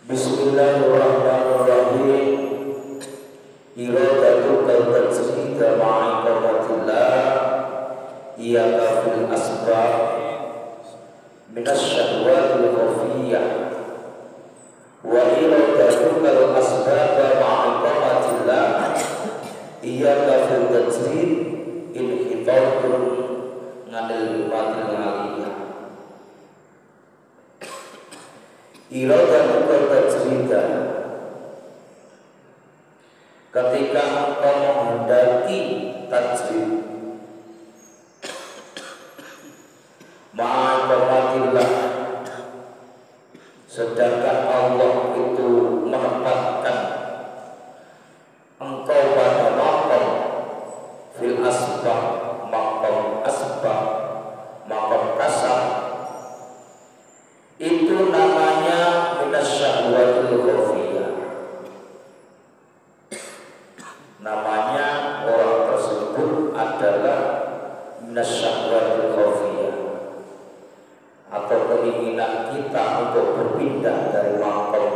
Bismillahirrahmanirrahim. Iradatu tajsida ma'iqamatillah iyaka fil asbab minasyahwatil khafiyah wa iradatu kal asbab ma'iqamatillah iyaka fil tajsid inhifatun ngadil matil ngaliyah. Iradatu tajsida, ketika engkau menghendaki tajrid ma'aqamatillah, sedangkan Allah itu menempatkan engkau pada maqam fil asbab, maqam asbab, maqam kasar, itu namanya minasyahwatil khafiyah. Namanya orang tersebut adalah minasyahwatil khafiyah, atau keinginan kita untuk berpindah dari maqam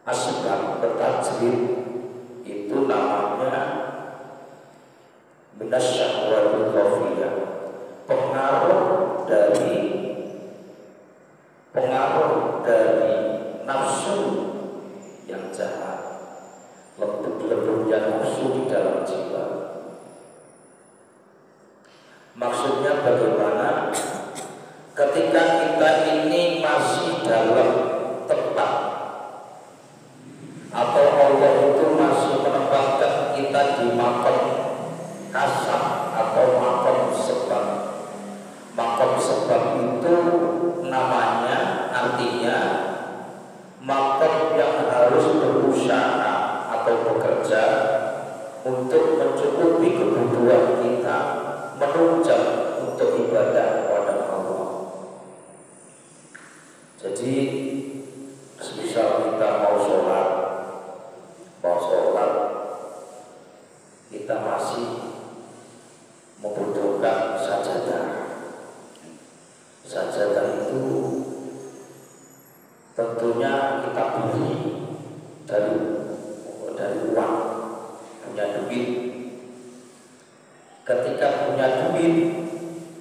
asbab ke tajrid, itu namanya minasyahwatil khafiyah. Pengaruh dari nafsu yang jahat, lebur-leburnya nafsu di dalam jiwa. Maksudnya bagaimana? Ketika kita ini masih dalam tempat, atau Allah itu masih menempatkan kita di maqam kasar atau maqam sebab. Maqam sebab itu namanya, artinya maqam yang harus berusaha atau bekerja untuk mencukupi kebutuhan kita, menunjang untuk ibadah kepada Allah. Jadi semisal kita mau sholat, kita masih membutuhkan sajadah. Sajadah itu tentunya kita beli dari uang, punya duit. Ketika punya duit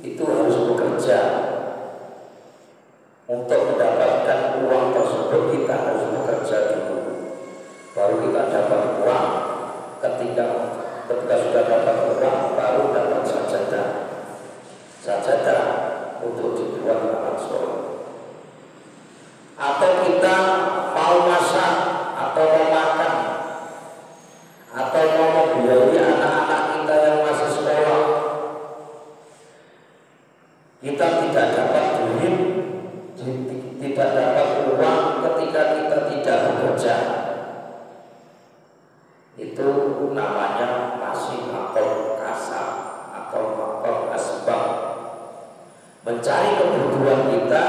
itu harus bekerja. Untuk mendapatkan uang tersebut kita harus bekerja dulu, baru kita dapat uang. Ketika sudah dapat uang, baru dapat sajadah untuk dibuat alat sholat. Atau kita mau masak, atau mau makan, atau mau membiayai anak-anak kita yang masih sekolah, kita tidak dapat duit, tidak dapat uang ketika kita tidak bekerja. Itu namanya masih maqam kasar atau maqam asbab. Mencari kebutuhan kita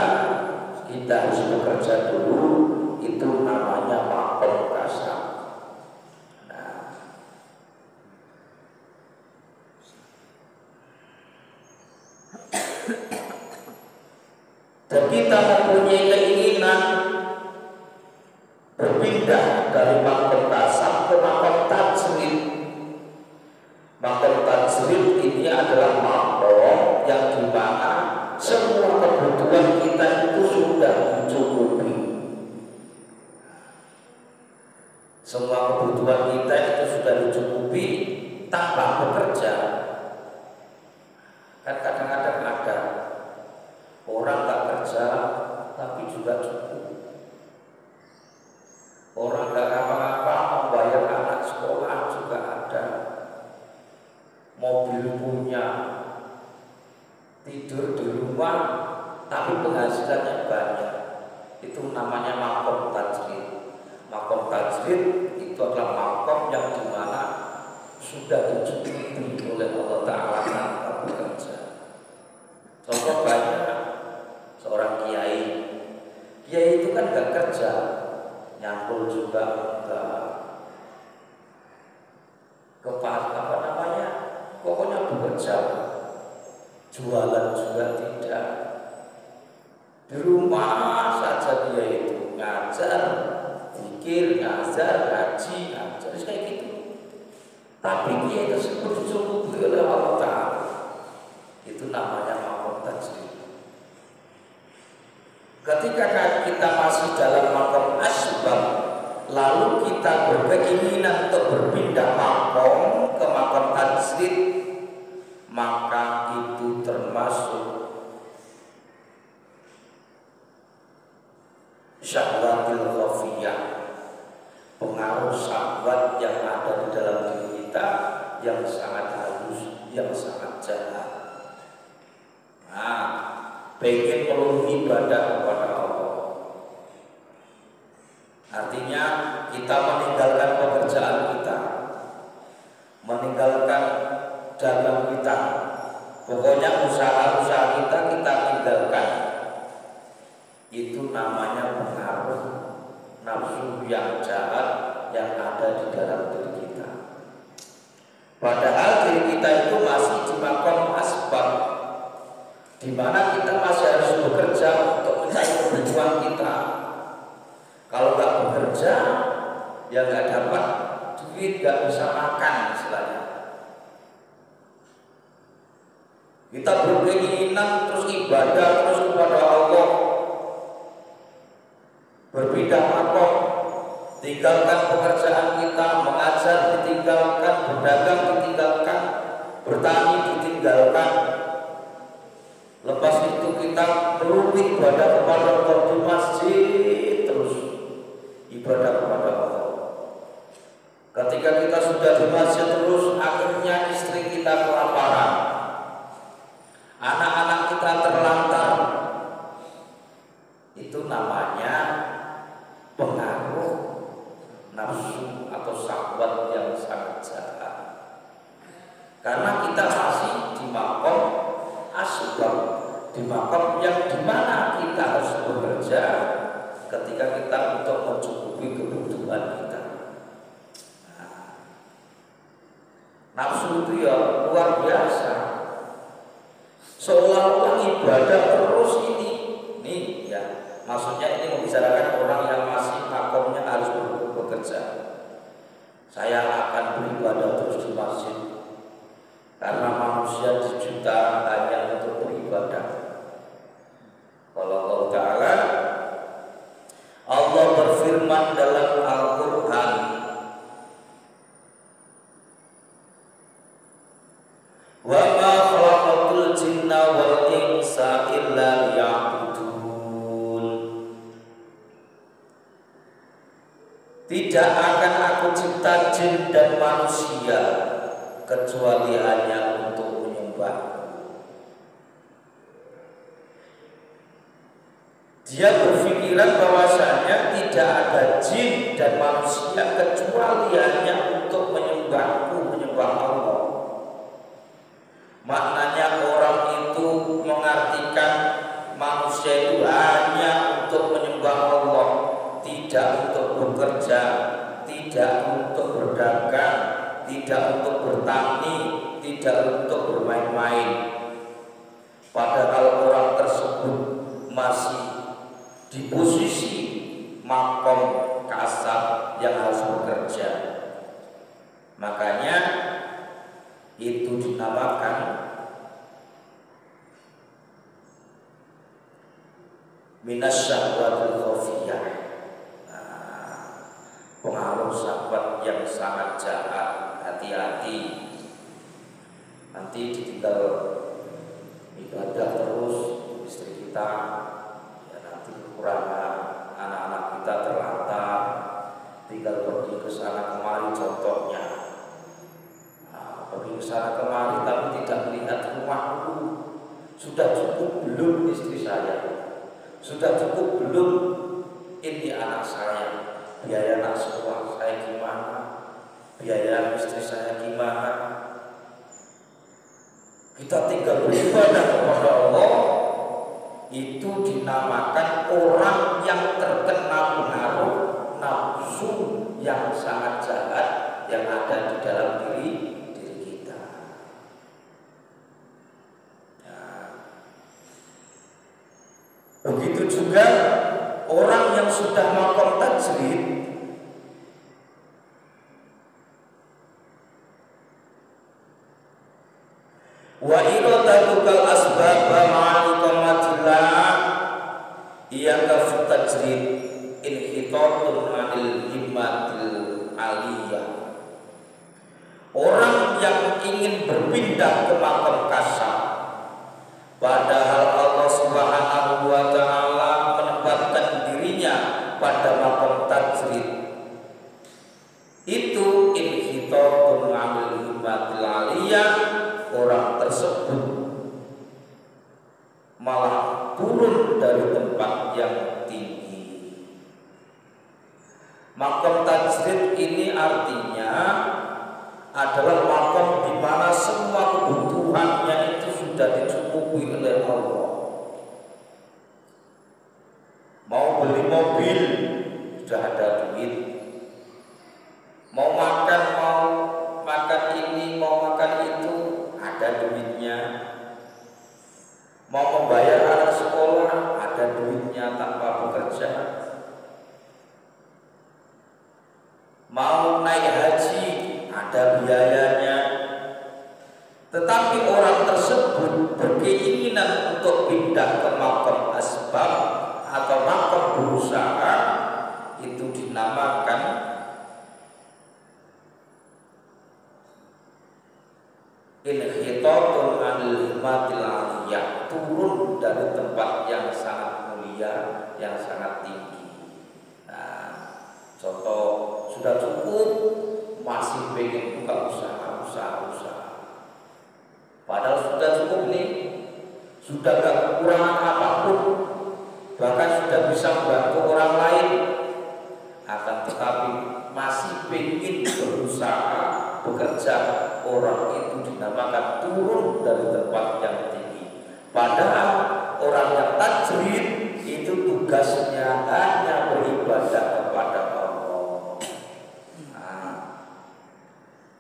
harus bekerja dulu, itu namanya maqam kasar. Dan kita mempunyai keinginan berpindah dari maqam kasar ke maqam tajrid. Maqam tajrid ini adalah maqam yang dimana semua kebutuhan kita itu sudah mencukupi. Semua kebutuhan kita itu sudah dicukupi tanpa bekerja. Kan kadang-kadang ada orang tak kerja tapi juga cukup. Orang gak apa-apa membayar anak sekolah juga ada. Mobil punya, tidur di rumah tapi penghasilannya banyak. Itu namanya maqam tajrid. Maqam tajrid itu adalah maqam yang dimana sudah dicukupi oleh Allah Ta'ala tanpa bekerja. Contoh banyak, seorang kiai itu kan gak kerja, nyangkul juga enggak, pokoknya bekerja, jualan juga tidak, di rumah saja saja dia itu ngajar, zikir, ngajar, ngaji, ngajar, kayak gitu. Tapi dia tersebut dicukupi oleh Allah Ta'ala. Itu namanya maqam tajrid. Ketika kita masih dalam maqam asbab, lalu kita berkeinginan untuk berpindah maqam ke maqam tajrid, maka itu termasuk syahwatil khafiyah, pengaruh syahwat yang ada di dalam diri kita yang sangat halus, yang sangat jahat. Nah, pengen memenuhi ibadah kepada Allah, artinya kita meninggalkan pekerjaan kita, meninggalkan dagang kita, pokoknya usaha-usaha kita tinggalkan. Itu namanya pengaruh nafsu yang jahat yang ada di dalam diri kita. Padahal diri kita itu masih di maqam asbab, di mana kita masih harus bekerja untuk mencari kebutuhan kita. Kalau nggak bekerja, ya nggak dapat duit, nggak bisa makan istilahnya. Kita berkeinginan terus ibadah terus kepada Allah, berpindah maqam, tinggalkan pekerjaan kita, mengajar ditinggalkan, berdagang ditinggalkan, bertani ditinggalkan. Lepas itu kita perlu ibadah kepada Allah di masjid, terus ibadah kepada Allah. Ketika kita sudah di masjid terus, akhirnya istri kita kelaparan, anak-anak kita terlantar. Itu namanya pengaruh nafsu atau syahwat yang sangat jahat. Karena kita masih di maqam asbab, di maqam yang dimana kita harus bekerja ketika kita untuk mencukupi kebutuhan kita. Nah, nafsu itu ya luar biasa, seolah-olah ibadah terus ini ya. Maksudnya ini membicarakan orang yang masih makomnya harus bekerja. Saya akan beribadah terus di masjid, karena manusia dicipta hanya untuk beribadah. Kalau Allah Ta'ala, Allah berfirman dalam Al-Quran, wa ma khalaqatul jinna wal insa illa liya'budun. Tidak akan aku cipta jin dan manusia kecuali hanya untuk menyembah. Dia berpikiran bahwasanya tidak ada jin dan manusia kecuali hanya untuk menyembahku, menyembah Allah. Maknanya orang itu mengartikan manusia itu hanya untuk menyembah Allah, tidak untuk bekerja, tidak untuk berdagang, tidak untuk bertani, tidak untuk bermain-main. Padahal orang tersebut masih di posisi maqam kasab yang harus bekerja. Makanya itu dinamakan minasyahwatil khafiyah, pengaruh syahwat yang sangat jahat. Hati-hati, nanti ditinggal ibadah terus istri kita, ya nanti kekurangan, anak-anak kita terlantar, tinggal pergi ke sana kemari. Contohnya, pergi ke sana kemari tapi tidak melihat rumahku, sudah cukup belum istri saya, sudah cukup belum ini anak saya, biaya anak sekolah saya gimana, biaya istri saya gimana. Kita tinggal beribadah kepada Allah, itu dinamakan orang yang terkena pengaruh nafsu yang sangat jahat yang ada di dalam diri kita. Nah, begitu juga orang yang sudah makom tajrid wa iradatukal asbab ma'aliqamatillah ia kafut tajrid inhitatun anil himmatil aliyah. Orang yang ingin berpindah ke makom kasar, padahal Allah Subhanahu wa ta'ala menempatkan dirinya pada makom tajrid, itu inhitatun anil himmatil aliyah. Orang tersebut malah turun dari tempat yang tinggi. Makom tajrid ini artinya adalah makom di mana semua kebutuhannya itu sudah dicukupi oleh Allah. Mau beli mobil sudah ada duit, mau makan ini, mau makan itu ada duitnya, mau membayar anak sekolah ada duitnya tanpa bekerja, mau naik haji ada biayanya. Tetapi orang tersebut berkeinginan untuk pindah ke makom asbab atau makom berusaha, itu dinamakan inhitatun anil himmatil aliyah, turun dari tempat yang sangat mulia, yang sangat tinggi. Nah, contoh, sudah cukup masih pengen buka usaha. Padahal sudah cukup nih, sudah gak kekurangan apapun, bahkan sudah bisa membantu orang lain, akan tetapi masih pengen berusaha, bekerja. Orang itu dinamakan turun dari tempat yang tinggi. Padahal orang yang tajrid itu tugasnya hanya beribadah kepada Allah. Nah,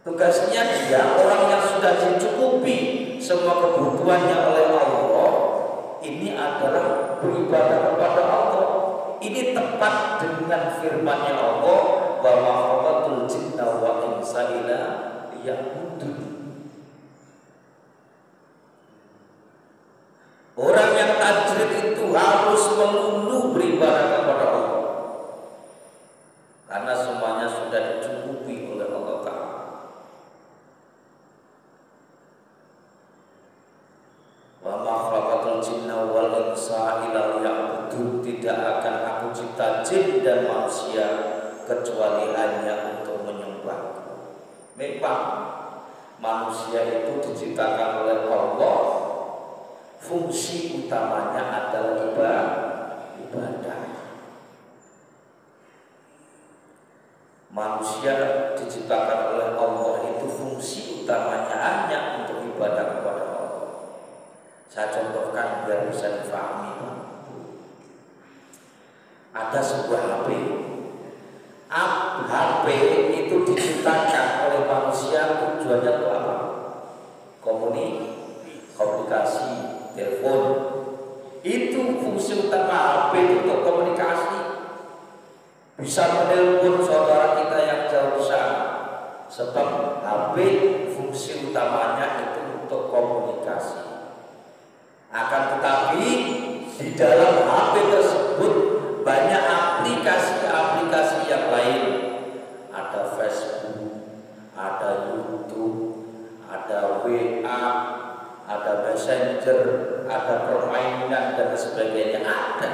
tugasnya dia orang yang sudah dicukupi semua kebutuhannya oleh Allah, ini adalah beribadah kepada Allah. Ini tepat dengan firman-Nya Allah, wa ma khalaqtul jinna wal insa illa liya'budun. Orang yang tajrid itu harus melulu beribadah kepada Allah, karena semuanya sudah dicukupi oleh Allah Ta'ala. Wa ma khalaqtul jinna wal insa illa liya'budun, tidak akan aku cipta jin dan manusia kecuali hanya untuk menyembah. Memang manusia itu diciptakan oleh Allah, fungsi utamanya adalah ibadah. Manusia diciptakan oleh Allah itu fungsi utamanya hanya untuk ibadah kepada Allah. Saya contohkan biar bisa difahami. Ada sebuah HP itu diciptakan oleh manusia, tujuannya untuk apa? Komunikasi, telepon. Itu fungsi utama HP itu untuk komunikasi. Bisa menelpon saudara kita yang jauh sana, sebab HP fungsi utamanya itu untuk komunikasi. Akan tetapi di dalam HP tersebut banyak aplikasi-aplikasi yang lain. Ada Facebook, ada YouTube, ada WA, ada Messenger, ada permainan dan sebagainya ada.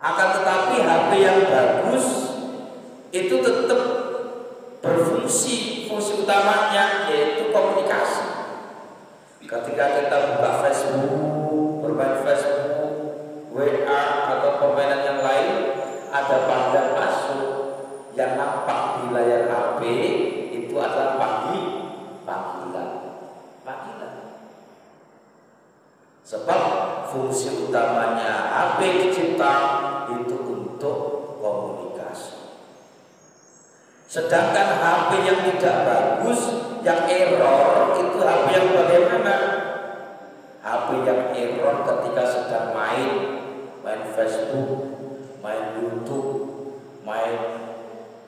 Akan tetapi HP yang bagus itu tetap berfungsi, fungsi utamanya yaitu komunikasi. Ketika kita buka Facebook, bermain Facebook, WA atau permainan yang lain, ada panggilan masuk yang nampak di layar HP itu adalah panggilan. Sebab fungsi utamanya HP dicipta itu untuk komunikasi. Sedangkan HP yang tidak bagus, yang error, itu HP yang bagaimana? HP yang error ketika sedang main Facebook, main YouTube, main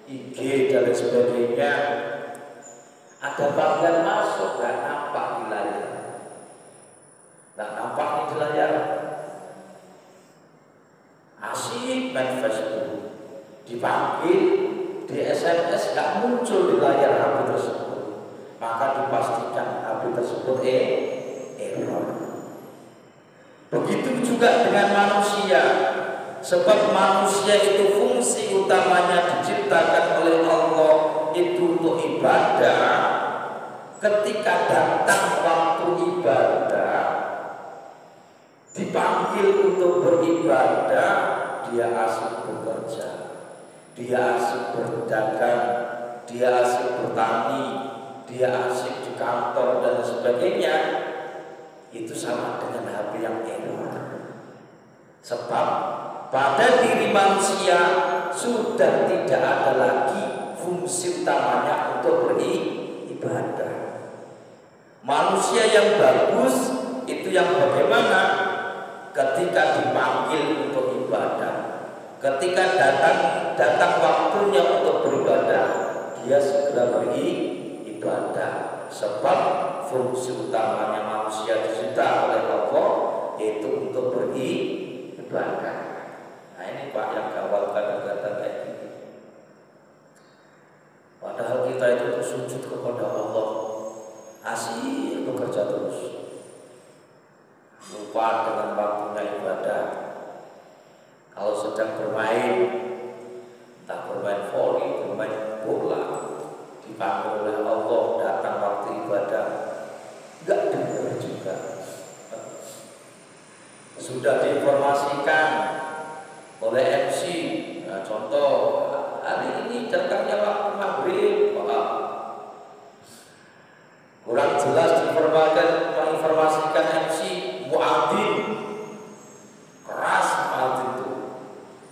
IG dan lain sebagainya. Ada panggilan masuk, nggak nampak di layar, nggak nampak di layar. Asik main Facebook, dipanggil, di SMS nggak muncul di layar HP tersebut, maka dipastikan HP tersebut error. Begitu juga dengan manusia, sebab manusia itu fungsi utamanya diciptakan oleh Allah itu untuk ibadah. Ketika datang waktu ibadah, dipanggil untuk beribadah, dia asik bekerja, dia asik berdagang, dia asik bertani, dia asik di kantor dan sebagainya. Itu sama dengan HP yang error. Sebab pada diri manusia sudah tidak ada lagi fungsi utamanya untuk beribadah. Manusia yang bagus itu yang bagaimana? Ketika dipanggil untuk ibadah, ketika datang waktunya untuk beribadah, dia segera beribadah. Sebab fungsi utamanya manusia disita oleh Allah itu untuk beribadah. Nah ini Pak yang gawat kadang-kadang kayak gini. Padahal kita itu bersujud kepada Allah, asik bekerja terus, lupa dengan waktunya ibadah. Kalau sedang bermain, entah bermain voli, bermain bola, dipanggil oleh Allah datang waktu ibadah, enggak dengar juga. Sudah diinformasikan oleh MC, nah, contoh hari ini datangnya waktu maghrib, kurang jelas menginformasikan MC muadzin, keras muadzin itu,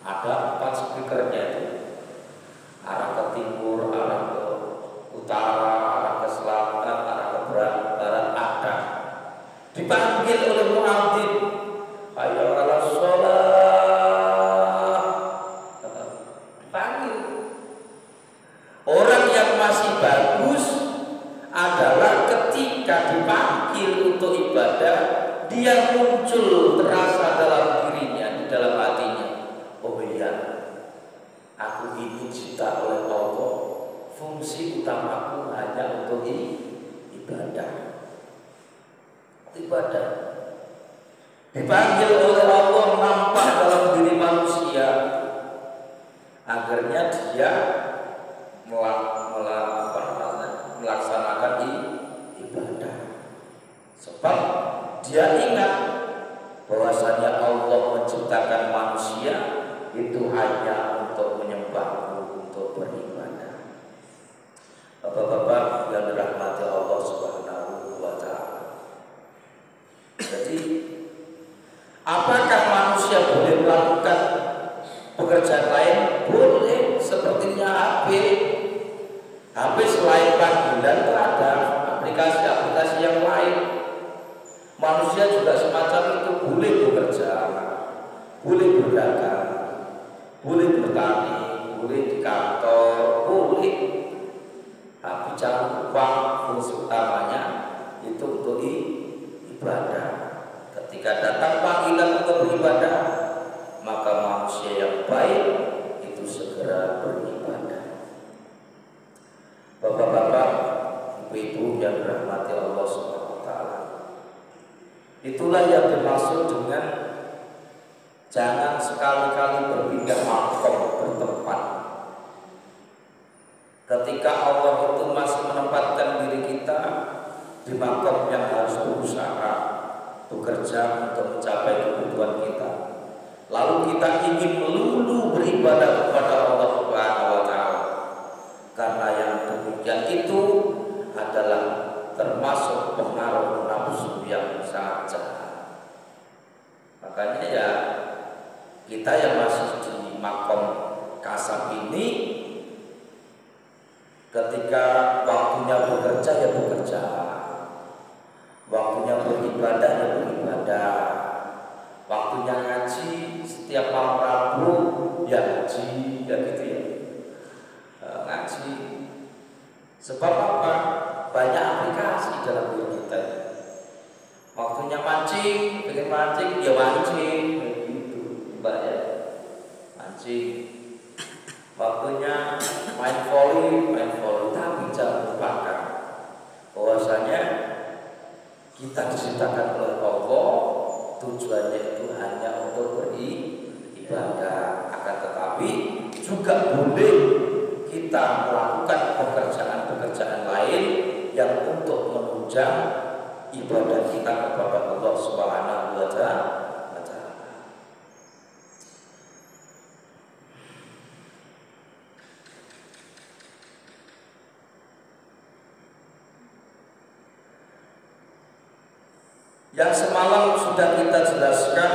ada 4 speakernya itu, arah ke timur, arah ke utara, arah ke selatan, arah ke barat ada. Dipanggil oleh muadzin, hayya 'alas shalah. Dipanggil. Orang yang masih bagus adalah ketika dipanggil untuk ibadah, dia muncul terasa dalam dirinya, di dalam hatinya. Oh iya, aku ini dicipta oleh Allah, fungsi utamaku hanya untuk ibadah. Ibadah dipanggil oleh Allah nampak dalam diri manusia, akhirnya dia melaksanakan ibadah. Sebab dia ingat bahwasanya Allah menciptakan manusia itu hanya untuk menyembahku, untuk beribadah. Bapak-bapak yang dirahmati Allah Subhanahu wa ta'ala. Jadi apakah manusia boleh melakukan pekerjaan lain? Boleh, sepertinya HP selain panggilan itu ada aplikasi-aplikasi yang lain. Manusia juga semacam itu, boleh bekerja, boleh berdagang, boleh bertani, boleh di kantor, boleh. Tapi jangan lupa fungsi utamanya itu untuk ibadah. Ketika datang panggilan untuk beribadah, maka manusia yang baik itu segera beribadah. Bapak-bapak, ibu-ibu yang dirahmati Allah Subhanahu wa ta'ala. Itulah yang dimaksud dengan jangan sekali-kali berpindah makom bertempat. Ketika Allah itu masih menempatkan diri kita di makom yang harus berusaha, bekerja untuk mencapai kebutuhan kita, lalu kita ingin melulu beribadah kepada Allah Subhanahu wa ta'ala, karena yang demikian itu adalah termasuk pengaruh nafsu yang sangat jahat. Makanya ya kita yang masih di makom kasab ini, ketika waktunya bekerja ya bekerja, waktunya beribadah ya beribadah. setiap malam Rabu ya ngaji, ya gitu ya. Ngaji. Sebab apa? Banyak aplikasi dalam diri kita. Waktunya mancing, pengen mancing, ya mancing, begitu, Mbak ya. Mancing. Waktunya main volley, tapi jangan lupakan bahwasanya kita diciptakan oleh Allah, tujuannya itu hanya untuk beribadah. Akan tetapi juga boleh kita melakukan pekerjaan-pekerjaan lain yang untuk menunjang ibadah kita kepada Allah Subhanahu wa Ta'ala. Yang semalam sudah kita jelaskan,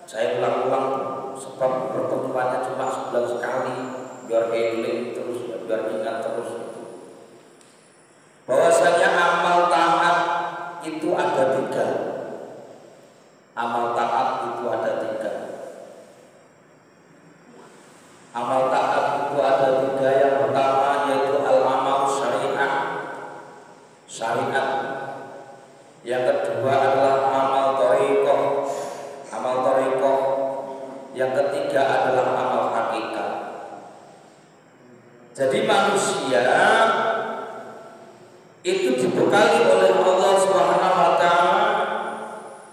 saya ulang-ulang sebab pertemuannya cuma sebulan sekali, biar healing terus, biar ingat terus itu. Bahwasanya amal taat itu ada 3. Amal taat itu ada 3. Amal taat itu ada 3. Yang pertama yaitu al-amal syariat. Yang kedua adalah amal thariqah. Yang ketiga adalah amal hakikat. Jadi manusia itu dibekali oleh Allah Subhanahu wa Ta'ala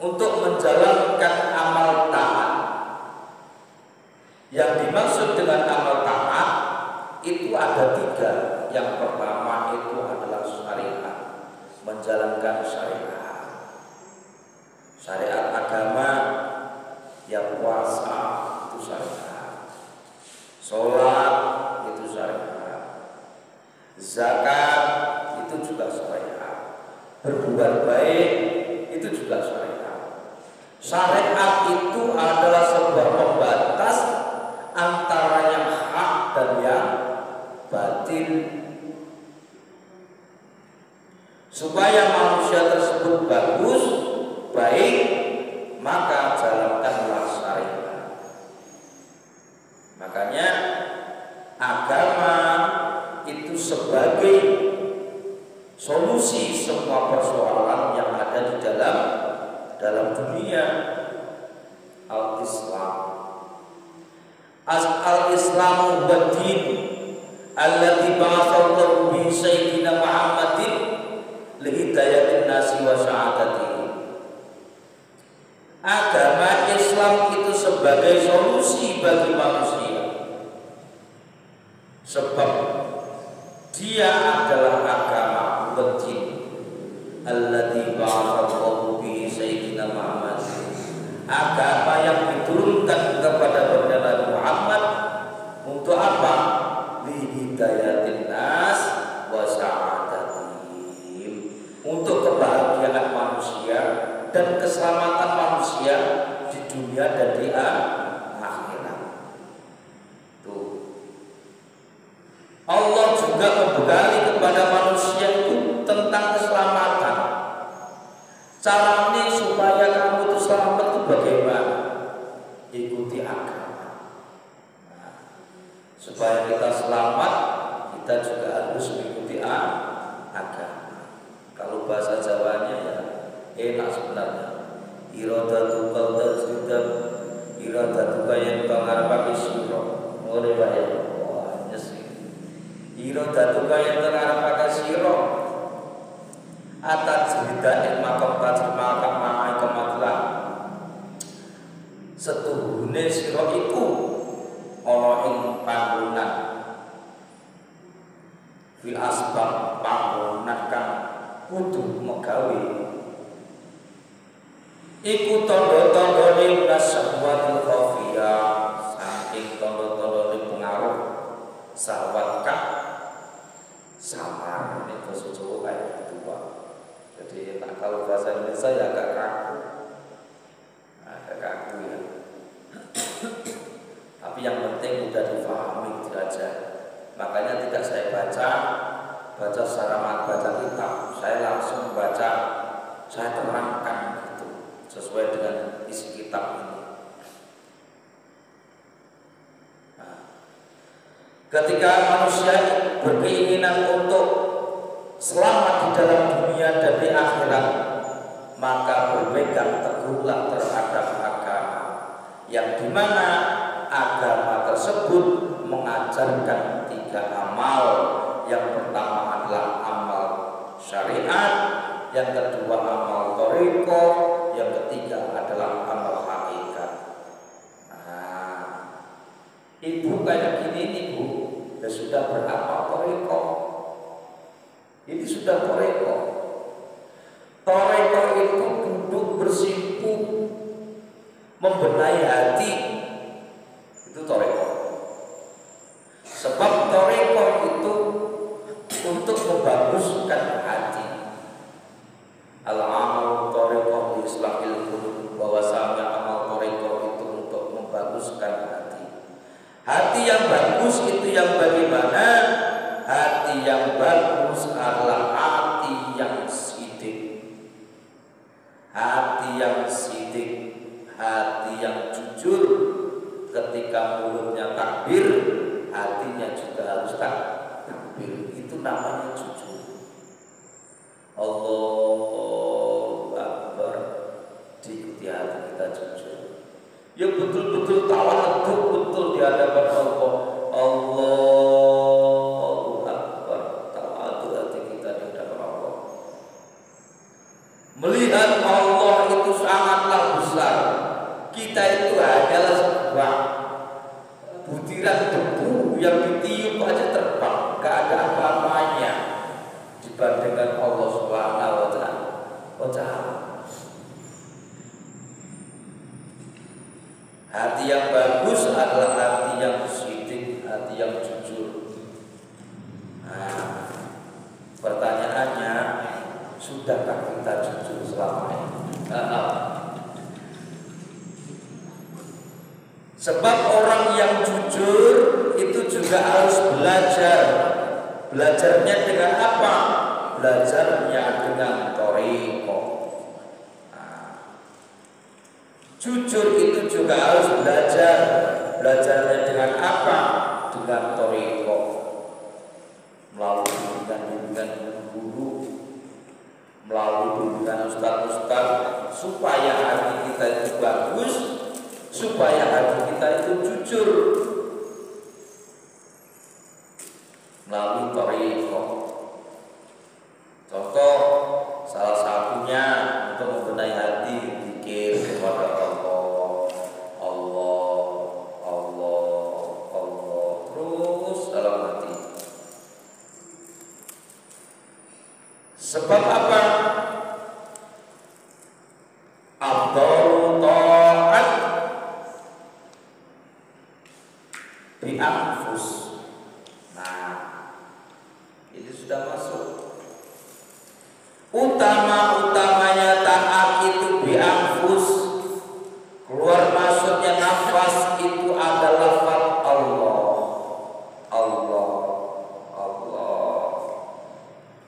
untuk menjalankan amal taat. Yang dimaksud dengan amal taat itu ada 3. Yang pertama itu adalah syariat, menjalankan syariat agama, ya puasa itu syariat, sholat itu syariat, zakat itu juga syariat, berbuat baik itu juga syariat. Syariat itu adalah sebuah pembatas antara yang hak dan yang batil, supaya manusia tersebut bagus, baik, maka jalankanlah syariat. Makanya agama itu sebagai solusi semua persoalan yang ada di dalam dunia. Al-Islamu wad-din alladzi ba'atsallahu bi sayyidina Muhammadin li hidayatin nasi wa sa'adatihi. Agama Islam itu sebagai solusi bagi manusia, sebab dia adalah agama wad-din alladzi ba'atsallahu bi sayyidina Muhammad, agama yang diturunkan kepada Nabi Muhammad untuk apa? Li hidayatin nas wa sa'adatihim, untuk kebahagiaan manusia dan keselamatan manusia di dunia dan di akhirat. Tuh. Allah juga membekali kepada manusia itu tentang keselamatan. Caranya supaya kamu itu selamat itu bagaimana? Ikuti agama. Nah, supaya kita selamat, kita juga harus mengikuti agama. Kalau bahasa Jawanya ya enak sebenarnya. Iradatu qaltajidam, iradatu kayan pangarapake sira. Oleh wae. Wah, nyes. Iradatu kayan pangarapake sira. Atat cerita makom tajma kama kematlah. Setuhune sira iku ana ing panggonan. Fil asbab panggonan kang kudu megawe iku tondo-tondone nasabwatul khafiyah, saking tondo-tondone pengaruh sawat kang samar. Ini bahasa Jawa kayak gitu Pak. Jadi tak kalau bahasa Indonesia ya agak kaku, ya. Tapi yang penting udah difahami itu aja. Makanya tidak saya baca secara baca kitab, saya langsung baca, saya terangkan itu sesuai dengan isi kitab ini. Ketika manusia berkeinginan untuk selamat di dalam dunia dan di akhirat, maka berpegang teguhlah terhadap agama, yang dimana agama tersebut mengajarkan 3 amal. Yang pertama adalah amal syariat, yang kedua amal thariqah, yang ketiga adalah amal hakikat. Nah, ibu kayak gini nih bu, ya sudah beramal thariqah. Ini sudah thariqah. Thariqah itu duduk bersimpu membenahi hati, itu thariqah. Sebab thariqah itu untuk membaguskan hati. Al-amal thariqah di islahil qulub, bahwasanya amal thariqah itu untuk membaguskan hati. Hati yang bagus itu yang bagaimana? Hati yang bagus adalah hati yang sidik. Hati yang sidik, hati yang jujur. Ketika mulutnya takbir, hatinya juga harus takbir. Itu namanya jujur. Allahu Akbar, diikuti hati kita jujur. Ya betul-betul tawadhu, betul di hadapan Allah. Allahu Akbar, tawadhu hati kita di hadapan Allah. Melihat Allah itu sangatlah besar. Kita itu adalah sebuah butiran debu yang ditiup aja terbang, gak ada apa-apanya dibandingkan Allah Subhanahu wa Ta'ala. Hati yang bagus adalah hati yang sidik, hati yang jujur. Nah, pertanyaannya, sudahkah kita jujur selama ini? Sebab orang yang jujur itu juga harus belajar. Belajarnya dengan apa? Belajarnya dengan thariqah. Jujur itu juga harus belajar. Belajarnya dengan apa? Dengan thariqah. Melalui bimbingan guru, melalui bimbingan ustaz-ustaz, supaya hati kita itu bagus, supaya hati kita itu jujur. Melalui thariqah. Contoh salah satunya untuk membenahi hati, zikir kepada Allah, Allah, Allah, Allah terus dalam hati. Sebab apa? Afdhalu ta'at bi anfus. Nah, ini sudah masuk. Utama-utamanya taat itu bi anfus. Keluar masuknya nafas itu adalah lafaz Allah. Allah, Allah.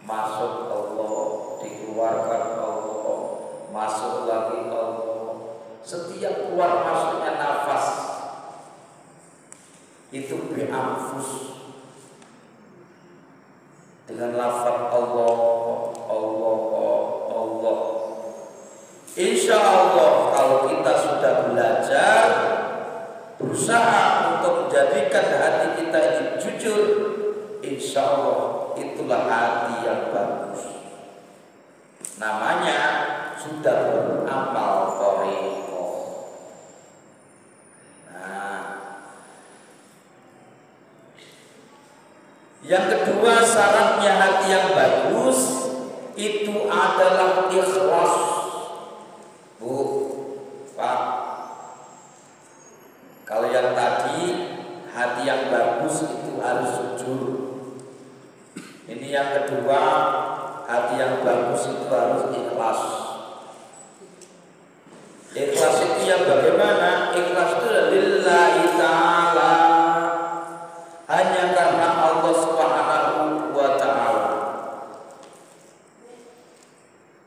Masuk Allah, dikeluarkan Allah, masuk lagi Allah. Setiap keluar masuknya nafas itu bi anfus. Dengan lafaz Allah, Allah, Allah. Insya Allah kalau kita sudah belajar, berusaha untuk menjadikan hati kita ini jujur, insya Allah itulah hati yang bagus. Namanya sudah beramal thariqah. Nah, yang kedua syaratnya hati yang bagus itu adalah ikhlas. Bu, Pak, kalau yang tadi hati yang bagus itu harus jujur. Ini yang kedua, hati yang bagus itu harus ikhlas. Ikhlas itu yang bagaimana? Ikhlas itu lillahi ta'ala, hanya karena Allah Subhanahu wa Ta'ala.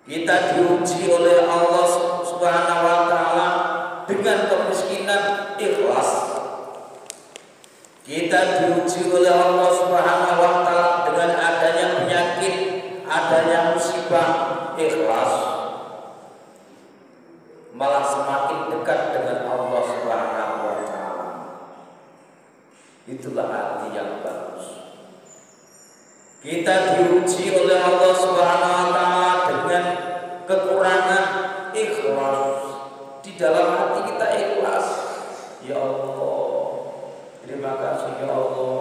Kita diuji oleh Allah Subhanahu wa Ta'ala dengan kemiskinan, ikhlas. Kita diuji oleh Kita diuji oleh Allah Subhanahu wa taala dengan kekurangan ikhlas. Di dalam hati kita ikhlas. Ya Allah, terima kasih ya Allah,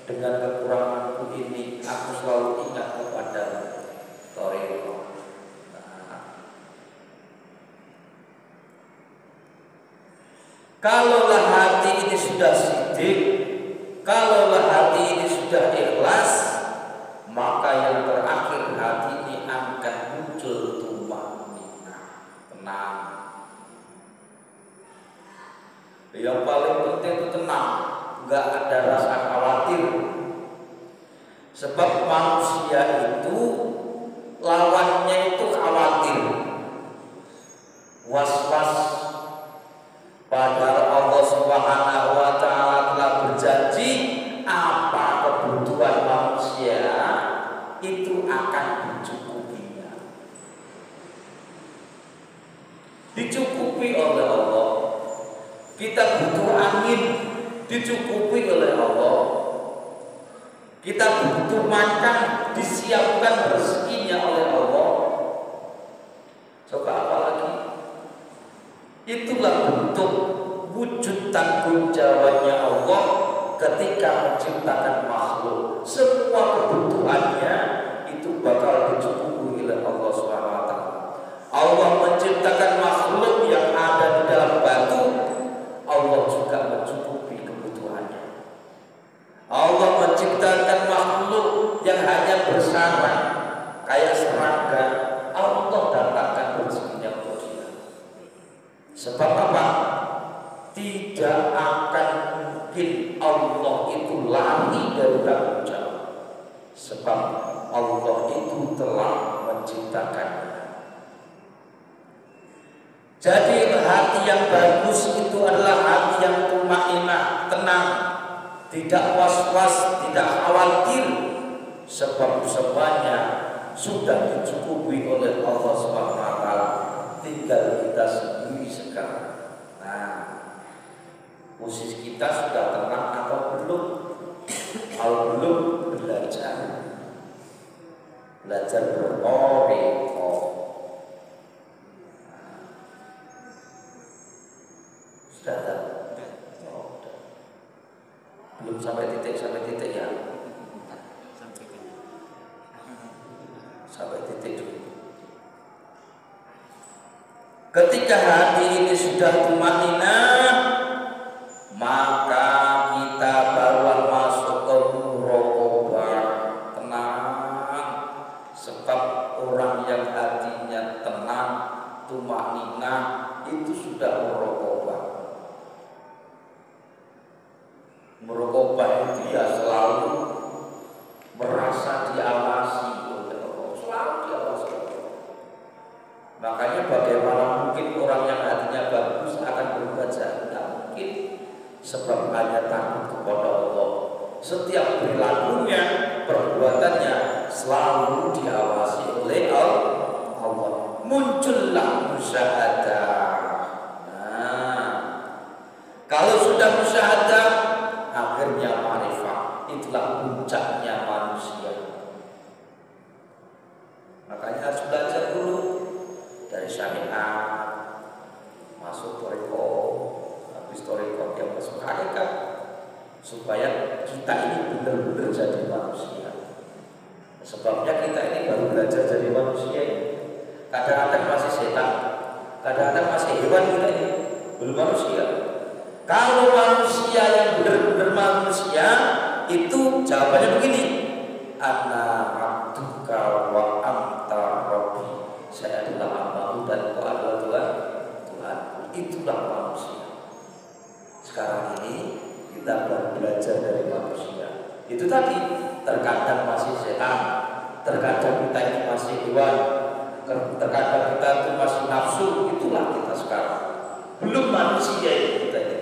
dengan kekuranganku ini aku selalu ingat kepada Thariqah. Kalaulah hati ini sudah sidik, kalaulah hati ini sudah ikhlas, maka yang terakhir hati ini akan muncul tumanina, tenang. Yang paling penting itu tenang, nggak ada rasa khawatir. Sebab manusia itu lawannya itu khawatir, was-was. Padahal Allah Subhanahu wa taala telah berjanji apa kebutuhan manusia itu akan dicukupinya. Dicukupi oleh Allah. Kita butuh angin, dicukupi oleh Allah. Kita butuh makan, disiapkan rezekinya oleh Allah. Coba apa lagi? Itulah bentuk wujud tanggung jawabnya Allah ketika menciptakan makhluk. Semua kebutuhannya itu bakal dicukupi oleh Allah SWT. Allah menciptakan makhluk yang ada di dalam batu, Allah juga mencukupi kebutuhannya. Allah menciptakan makhluk yang hanya bersarang kayak serangga, Allah datangkan rezekinya untuk dia. Sebab apa? Tidak akan mungkin Allah itu lari dari tanggung jawab. Sebab Allah itu telah menciptakannya. Jadi hati yang bagus itu adalah hati yang tumainah, tenang, tidak was-was, tidak khawatir. Sebab semuanya sudah dicukupi oleh Allah Subhanahu wa taala. Tinggal kita sendiri sekarang. Nah, posisi kita sudah tenang atau belum? Kalau belum, belajar berthariqah. Sudah tak? Oh, belum sampai titik ya? Sampai titik dulu. Ketika hati ini sudah tumanina, maka kita baru masuk ke muraqabah, tenang. Sebab orang yang hatinya tenang, tumanina itu sudah muraqabah. Muraqabah itu ya selalu merasa diawasi oleh Allah, selalu diawasi. Makanya bagaimana mungkin orang yang hatinya bagus akan berubah jahat? Tidak mungkin. Sebab hanya takut kepada Allah. Setiap perilakunya, perbuatannya selalu diawasi oleh Allah. Muncullah musyahadah. Nah, kalau sudah musyahadah, akhirnya ma'rifah. Itulah puncaknya manusia. Makanya harus belajar dulu dari syariat, masuk thariqah, habis thariqah dia masuk hakikat, supaya kita ini benar-benar jadi manusia. Sebabnya kita ini baru belajar jadi manusia ini. Kadang-kadang masih setan, kadang-kadang masih hewan, kita ini belum manusia. Kalau manusia yang benar-benar manusia itu jawabannya begini: ana abduka wa anta rabbi. Saya adalah hambamu dan Engkau adalah Tuhan. Itulah manusia. Sekarang ini kita baru belajar dari manusia. Itu tadi, terkadang masih setan, terkadang kita ini masih hewan, terkadang kita itu masih nafsu. Itulah kita sekarang. Belum manusia ini kita ini.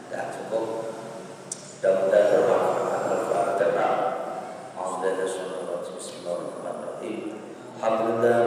Ya cukup. Mudah-mudahan bermanfaat. Al-Fatihah. Bismillahirrahmanirrahim. Alhamdulillah.